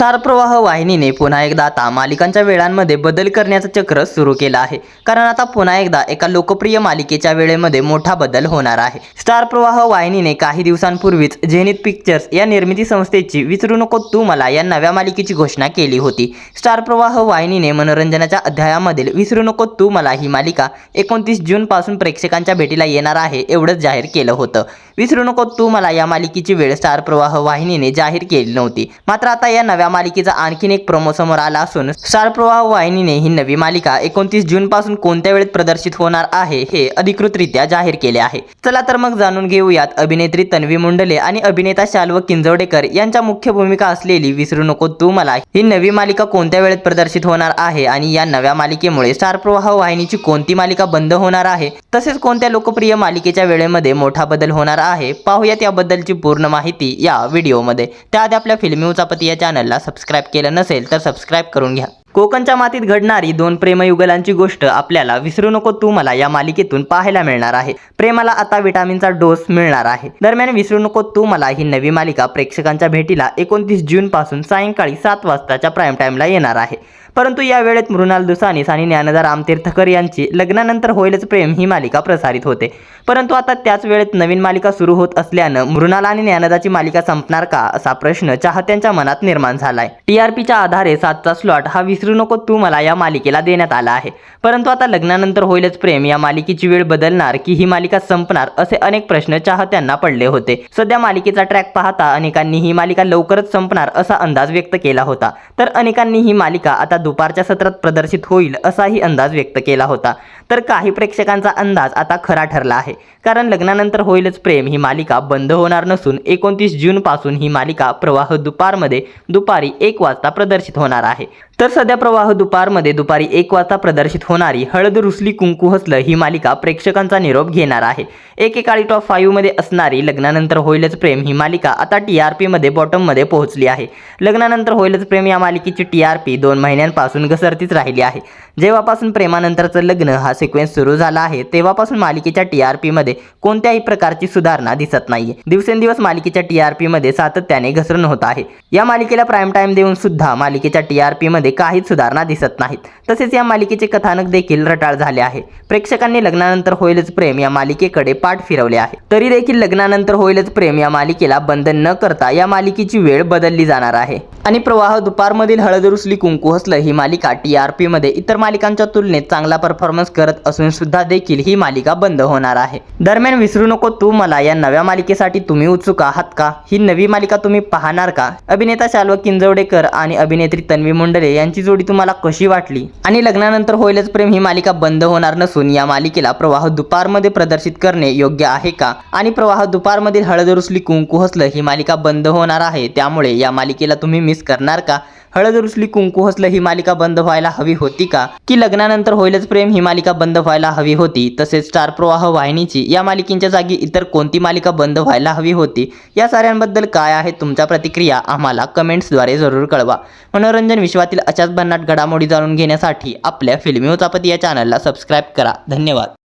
Star प्रवाह वाहिनीने पुन्हा एकदा आता मालिकांच्या वेळांमध्ये बदल करण्याचं चक्र सुरू केलं आहे। कारण आता पुन्हा एकदा एका लोकप्रिय मालिकेच्या वेळेमध्ये मोठा बदल होणार आहे। स्टार प्रवाह वाहिनीने काही दिवसांपूर्वीच झेनिथ पिक्चर्स या निर्मिती संस्थेची विसरू नको तू मला या नव्या मालिकेची घोषणा केली होती। स्टार प्रवाह वाहिनीने मनोरंजनाच्या अध्यायामधील विसरू नको तू मला ही मालिका 29 जून पासून प्रेक्षकांच्या भेटीला येणार आहे एवढंच जाहीर केलं होतं। विसरू नको तू मला या मालिकेची वेळ स्टार प्रवाह वाहिनीने जाहीर केली नव्हती। मात्र आता या नव्या मालिकेचा आणखीन एक प्रोमो समोर आला असून स्टार प्रवाह वाहिनीने ही नवी मालिका 29 जून पासून कोणत्या वेळेत प्रदर्शित होणार आहे हे अधिकृतरित्या जाहीर केले आहे। चला तर मग जाणून घेऊयात अभिनेत्री तन्वी मुंडले आणि अभिनेता शाल्व किंजवडेकर यांच्या मुख्य भूमिका असलेली विसरू नको तू मला ही नवी मालिका कोणत्या वेळेत प्रदर्शित होणार आहे आणि या नव्या मालिकेमुळे स्टार प्रवाह वाहिनीची कोणती मालिका बंद होणार आहे, तसेच कोणत्या लोकप्रिय मालिकेच्या वेळेमध्ये मोठा बदल होणार आहे, पाहूयात याबद्दलची पूर्ण माहिती या व्हिडिओमध्ये। त्याआधी आपल्या फिल्मी उचापती या चॅनलला सबस्क्राईब केलं नसेल तर सबस्क्राईब करून घ्या। कोकणच्या मातीत घडणारी दोन प्रेमयुगलांची गोष्ट आपल्याला विसरू नको तू मला या मालिकेतून पाहायला मिळणार आहे। प्रेमाला आता विटामिनचा डोस मिळणार आहे। दरम्यान विसरू नको तू मला ही नवी मालिका प्रेक्षकांच्या भेटीला 29 जून पासून सायंकाळी 7 वाजताच्या प्राईम टाइमला येणार आहे। परंतु या वेळेत मृणाल दुसानीस आणि ज्ञानदा रामतीर्थकर यांची लग्नानंतर होईलच प्रेम ही मालिका प्रसारित होते। परंतु आता त्याच वेळेत नवीन मालिका सुरू होत असल्यानं मृणाल आणि ज्ञानदाची मालिका संपणार का असा प्रश्न चाहत्यांच्या मनात निर्माण झालाय। टीआरपीच्या आधारे 7चा स्लॉट हा विसरू नको तू मला या मालिकेला देण्यात आला आहे। परंतु आता लग्नानंतर होईलच प्रेम या मालिकेची वेळ बदलणार की ही मालिका संपणार असे अनेक प्रश्न चाहत्यांना पडले होते। सध्या मालिकेचा ट्रॅक पाहता अनेकांनी ही मालिका लवकरच संपणार असा अंदाज व्यक्त केला होता, तर अनेकांनी ही मालिका आता दुपारच्या सत्रात प्रदर्शित होईल असाही अंदाज व्यक्त केला होता। तर काही प्रेक्षकांचा अंदाज आता खरा ठरला आहे, कारण लग्नानंतर होईलच प्रेम ही मालिका बंद होणार नसून 29 जून पासून ही मालिका प्रवाह दुपारमध्ये दुपारी 1 वाजता प्रदर्शित होणार आहे। तर सध्या प्रवाह दुपारमध्ये दुपारी 1 वाजता प्रदर्शित होणारी हळद रुसली कुंकू हसलं ही मालिका प्रेक्षकांचा निरोप घेणार आहे। एकेकाळी टॉप 5 मध्ये असणारी लग्नानंतर होईलच प्रेम ही मालिका आता टीआरपी मध्ये बॉटम मध्ये पोहोचली आहे। लग्नानंतर होईलच प्रेम या मालिकेची टीआरपी 2 महिन्यांपासून घसरतीच राहिली आहे। जेव्हापासून प्रेमानंतरचं लग्न हा सिक्वेन्स सुरू झाला आहे तेव्हापासून मालिकेच्या टीआरपी मध्ये कोणत्याही प्रकारची सुधारणा दिसत नाहीये। दिवसेंदिवस मालिकेच्या टीआरपी मध्ये सातत्याने घसरण होत आहे। या मालिकेला प्राईम टाइम देऊन सुद्धा मालिकेच्या टीआरपी मध्ये काहीच सुधारणा दिसत नाहीत। तसेच या मालिकेचे कथानक देखील रटाळ झाले आहे। प्रेक्षकांनी लग्नानंतर होईलच प्रेम या मालिकेकडे पाठ फिरवले आहे। तरी देखील लग्नानंतर होईलच प्रेम या मालिकेला बंद न करता या मालिकेची वेळ बदलली जाणार आहे आणि प्रवाह दुपारमधील हळद रुसली कुंकू हसलं ही मालिका टीआरपी मध्ये इतर मालिकांच्या तुलनेत चांगला परफॉर्मन्स करत असून सुद्धा देखील ही मालिका बंद होणार आहे। दरम्यान विसरू नको तू मला या नव्या मालिकेसाठी तुम्ही उत्सुक आहात का? ही नवी मालिका तुम्ही पाहणार का? अभिनेता शाल्व किंजवडेकर आणि अभिनेत्री तन्वी मुंडले यांची जोडी तुम्हाला कशी वाटली? आणि लग्नानंतर होईलच प्रेम ही मालिका बंद होणार नसून या मालिकेला प्रवाह दुपारमध्ये प्रदर्शित करणे योग्य आहे का? आणि प्रवाह दुपारमधील हळद रुसली कुंकू हसलं ही मालिका बंद होणार आहे, त्यामुळे या मालिकेला तुम्ही मिस करणार का? हळद रुसली कुंकू हसलं ही मालिका बंद व्हायला हवी होती का, की लग्नानंतर होईलच प्रेम ही मालिका बंद व्हायला हवी होती? तसेच स्टार प्रवाह वाहिनीची या मालिकेच्या जागी इतर कोणती मालिका बंद व्हायला हवी होती? या साऱ्यांबद्दल काय आहे तुमच्या प्रतिक्रिया आम्हाला कमेंट्सद्वारे जरूर कळवा। मनोरंजन विश्वातील अशाच भन्नाट घडामोडी जाणून घेण्यासाठी आपल्या फिल्मी उचापती या चॅनलला सबस्क्राईब करा। धन्यवाद।